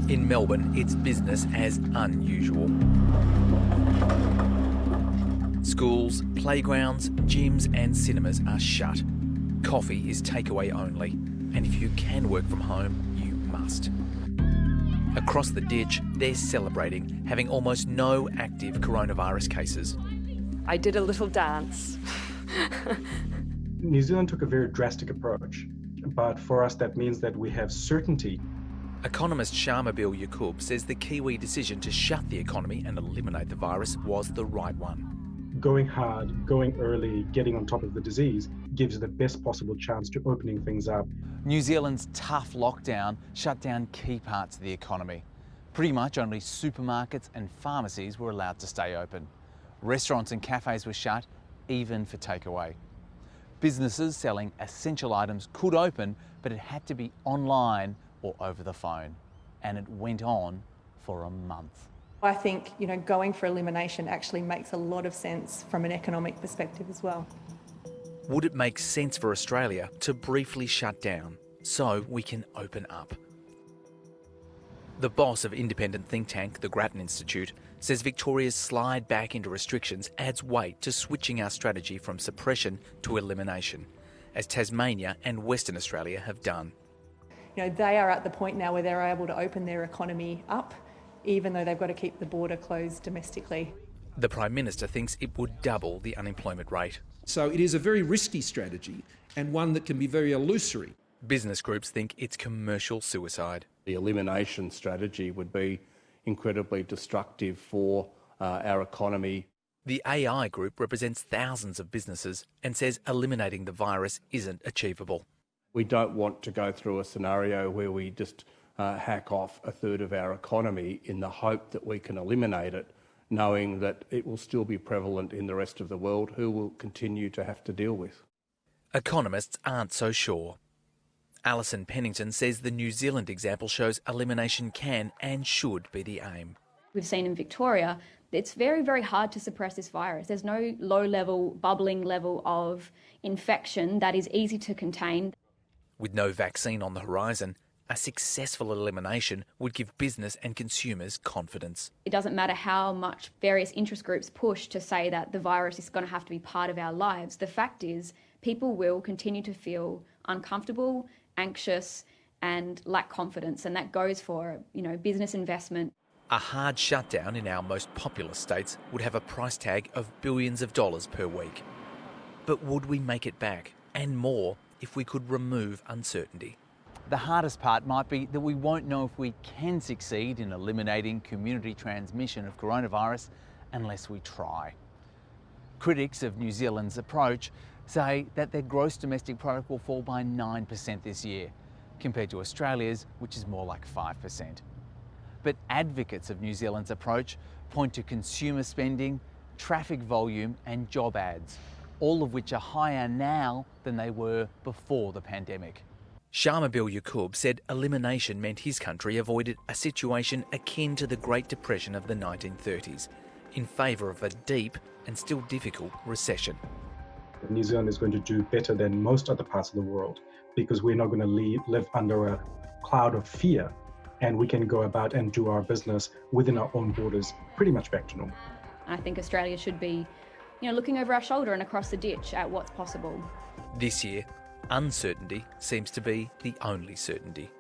In Melbourne, it's business as unusual. Schools, playgrounds, gyms and cinemas are shut. Coffee is takeaway only, and if you can work from home, you must. Across the ditch, they're celebrating having almost no active coronavirus cases. I did a little dance. New Zealand took a very drastic approach, but for us that means that we have certainty. Economist Sharmabil Yaqub says the Kiwi decision to shut the economy and eliminate the virus was the right one. Going hard, going early, getting on top of the disease gives the best possible chance to opening things up. New Zealand's tough lockdown shut down key parts of the economy. Pretty much only supermarkets and pharmacies were allowed to stay open. Restaurants and cafes were shut, even for takeaway. Businesses selling essential items could open, but it had to be online or over the phone. And it went on for a month. I think, going for elimination actually makes a lot of sense from an economic perspective as well. Would it make sense for Australia to briefly shut down so we can open up? The boss of independent think tank, the Grattan Institute, says Victoria's slide back into restrictions adds weight to switching our strategy from suppression to elimination, as Tasmania and Western Australia have done. They are at the point now where they're able to open their economy up, even though they've got to keep the border closed domestically. The Prime Minister thinks it would double the unemployment rate. So it is a very risky strategy and one that can be very illusory. Business groups think it's commercial suicide. The elimination strategy would be incredibly destructive for our economy. The AI group represents thousands of businesses and says eliminating the virus isn't achievable. We don't want to go through a scenario where we just hack off a third of our economy in the hope that we can eliminate it, knowing that it will still be prevalent in the rest of the world, who will continue to have to deal with. Economists aren't so sure. Alison Pennington says the New Zealand example shows elimination can and should be the aim. We've seen in Victoria, it's very, very hard to suppress this virus. There's no low-level, bubbling level of infection that is easy to contain. With no vaccine on the horizon, a successful elimination would give business and consumers confidence. It doesn't matter how much various interest groups push to say that the virus is going to have to be part of our lives. The fact is, people will continue to feel uncomfortable, anxious and lack confidence, and that goes for, business investment. A hard shutdown in our most populous states would have a price tag of billions of dollars per week. But would we make it back, and more, if we could remove uncertainty? The hardest part might be that we won't know if we can succeed in eliminating community transmission of coronavirus unless we try. Critics of New Zealand's approach say that their gross domestic product will fall by 9% this year, compared to Australia's, which is more like 5%. But advocates of New Zealand's approach point to consumer spending, traffic volume and job ads, all of which are higher now than they were before the pandemic. Sharmabil Yaqub said elimination meant his country avoided a situation akin to the Great Depression of the 1930s, in favour of a deep and still difficult recession. New Zealand is going to do better than most other parts of the world because we're not going to live under a cloud of fear, and we can go about and do our business within our own borders pretty much back to normal. I think Australia should be, looking over our shoulder and across the ditch at what's possible. This year, uncertainty seems to be the only certainty.